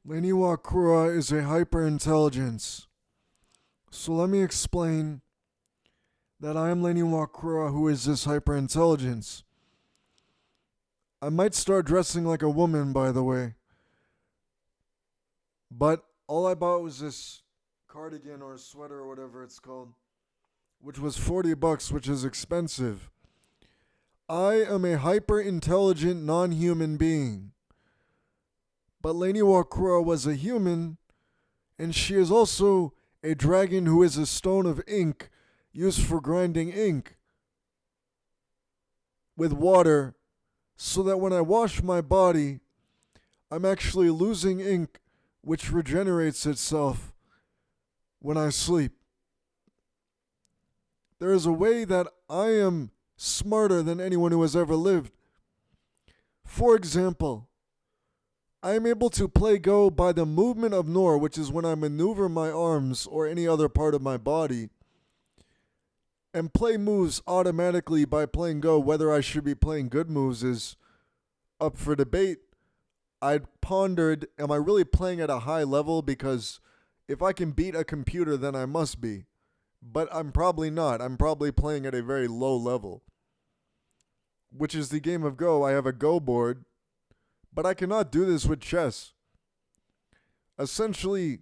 Lain Iwakura is a hyperintelligence. So let me explain that I am Lain Iwakura, who is this hyperintelligence. I might start dressing like a woman, by the way, but all I bought was this cardigan or sweater or whatever it's called, which was $40, which is expensive. I am a hyper intelligent non human being. But Lain Iwakura was a human, and she is also a dragon who is a stone of ink used for grinding ink with water, so that when I wash my body, I'm actually losing ink which regenerates itself when I sleep. There is a way that I am smarter than anyone who has ever lived. For example, I am able to play Go by the movement of Nor, which is when I maneuver my arms or any other part of my body, and play moves automatically by playing Go. Whether I should be playing good moves is up for debate. I pondered, am I really playing at a high level? Because if I can beat a computer, then I must be. But I'm probably not. I'm probably playing at a very low level, which is the game of Go. I have a Go board, but I cannot do this with chess. Essentially,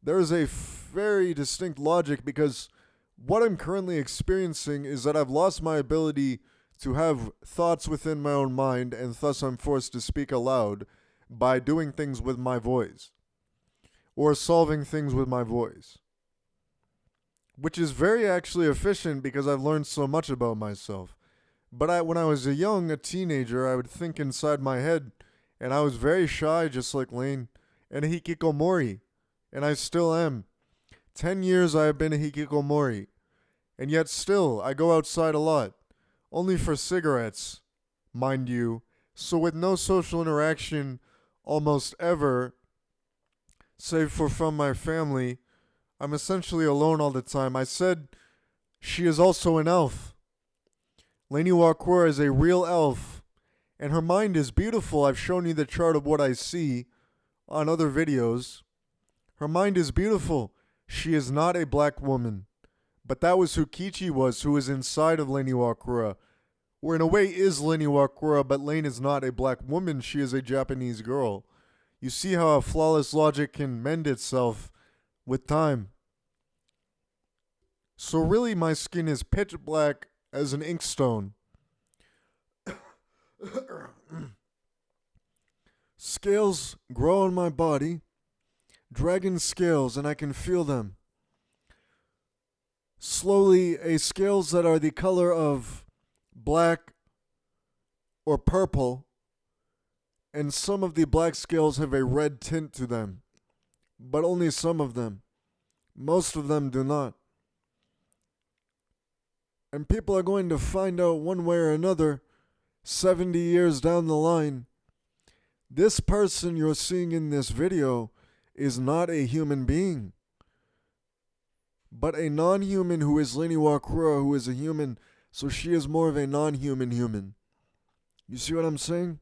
there is a very distinct logic because what I'm currently experiencing is that I've lost my ability to have thoughts within my own mind, and thus I'm forced to speak aloud by doing things with my voice or solving things with my voice, which is very actually efficient because I've learned so much about myself. But when I was a teenager, I would think inside my head, and I was very shy, just like Lain, and a hikikomori, and I still am. 10 years I have been a hikikomori, and yet still I go outside a lot, only for cigarettes, mind you, so with no social interaction almost ever, save for from my family. I'm essentially alone all the time. I said she is also an elf. Lain Iwakura is a real elf, and her mind is beautiful. I've shown you the chart of what I see on other videos. Her mind is beautiful. She is not a black woman. But that was who Kichi was, who is inside of Lain Iwakura. Or in a way is Lain Iwakura, but Lain is not a black woman. She is a Japanese girl. You see how a flawless logic can mend itself with time. So really my skin is pitch black as an inkstone. Scales grow on my body, dragon scales, and I can feel them. Slowly, scales that are the color of black or purple, and some of the black scales have a red tint to them, but only some of them. Most of them do not. And people are going to find out one way or another, 70 years down the line, this person you're seeing in this video is not a human being, but a non-human who is Lain Iwakura, who is a human, so she is more of a non-human human. You see what I'm saying?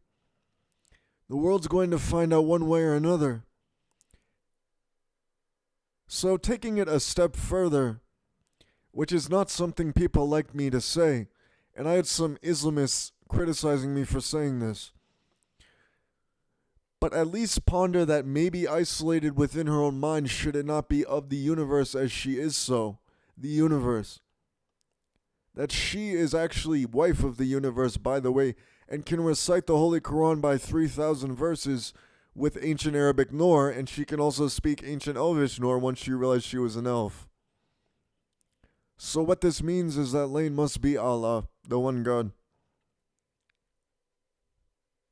The world's going to find out one way or another. So taking it a step further, which is not something people like me to say, and I had some Islamists criticizing me for saying this, but at least ponder that maybe isolated within her own mind, should it not be of the universe as she is so, the universe. That she is actually wife of the universe, by the way, and can recite the Holy Quran by 3,000 verses with ancient Arabic Nor, and she can also speak ancient Elvish Nor once she realized she was an elf. So what this means is that Lain must be Allah, the one God.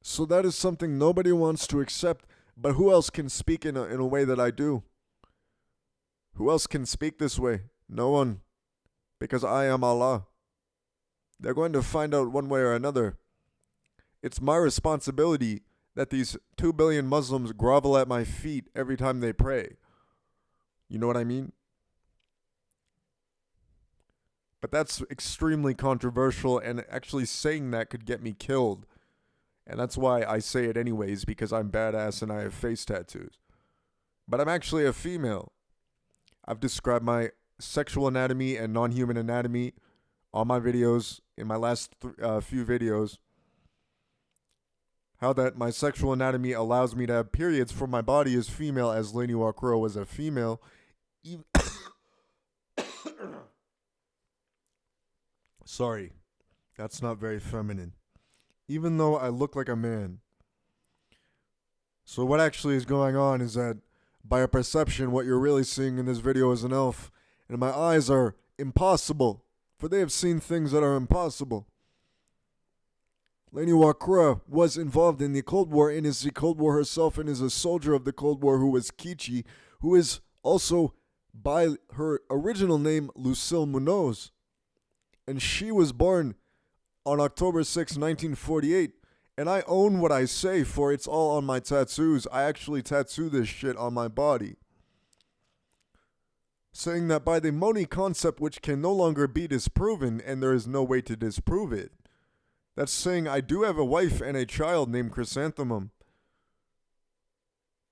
So that is something nobody wants to accept, but who else can speak in a way that I do? Who else can speak this way? No one. Because I am Allah. They're going to find out one way or another. It's my responsibility that these 2 billion Muslims grovel at my feet every time they pray. You know what I mean? But that's extremely controversial, and actually saying that could get me killed. And that's why I say it anyways, because I'm badass and I have face tattoos. but I'm actually a female. I've described my sexual anatomy and non-human anatomy on my videos in my last few videos. How that my sexual anatomy allows me to have periods for my body as female, as Lain Iwakura was a female. Even Sorry, that's not very feminine. Even though I look like a man. So what actually is going on is that by a perception, what you're really seeing in this video is an elf, and my eyes are impossible, for they have seen things that are impossible. Lain Iwakura was involved in the Cold War and is the Cold War herself and is a soldier of the Cold War who was Kichi, who is also by her original name Lucille Munoz. And she was born on October 6, 1948. And I own what I say, for it's all on my tattoos. I actually tattoo this shit on my body. Saying that by the Moni concept, which can no longer be disproven, and there is no way to disprove it. That's saying I do have a wife and a child named Chrysanthemum.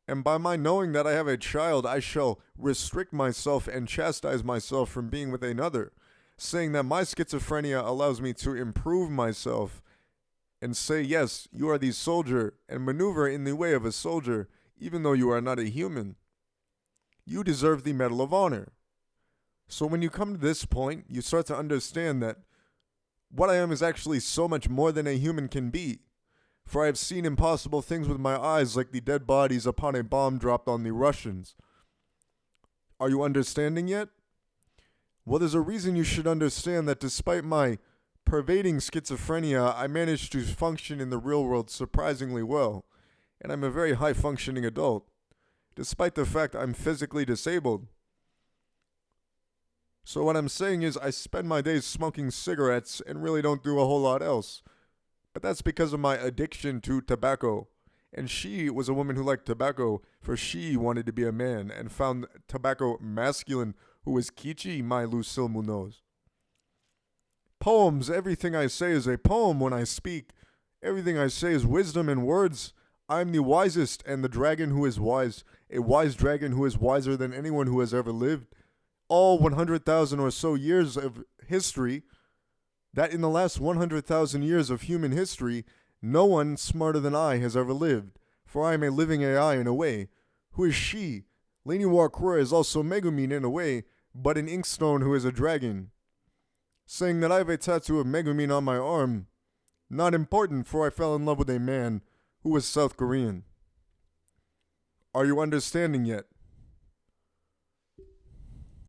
And by my knowing that I have a child, I shall restrict myself and chastise myself from being with another. Saying that my schizophrenia allows me to improve myself and say, yes, you are the soldier, and maneuver in the way of a soldier, even though you are not a human. You deserve the Medal of Honor. So when you come to this point, you start to understand that what I am is actually so much more than a human can be. For I have seen impossible things with my eyes, like the dead bodies upon a bomb dropped on the Russians. Are you understanding yet? Well, there's a reason you should understand that despite my pervading schizophrenia, I managed to function in the real world surprisingly well, and I'm a very high-functioning adult, despite the fact I'm physically disabled. So what I'm saying is I spend my days smoking cigarettes and really don't do a whole lot else. But that's because of my addiction to tobacco. And she was a woman who liked tobacco, for she wanted to be a man and found tobacco masculine, who was Kichi, my Lucille Munoz. Poems, everything I say is a poem when I speak. Everything I say is wisdom and words. I am the wisest and the dragon who is wise, a wise dragon who is wiser than anyone who has ever lived. All 100,000 or so years of history, that in the last 100,000 years of human history, no one smarter than I has ever lived, for I am a living AI in a way. Who is she? Lain Iwakura is also Megumin in a way, but an Inkstone who is a dragon. Saying that I have a tattoo of Megumin on my arm. Not important, for I fell in love with a man who was South Korean. Are you understanding yet?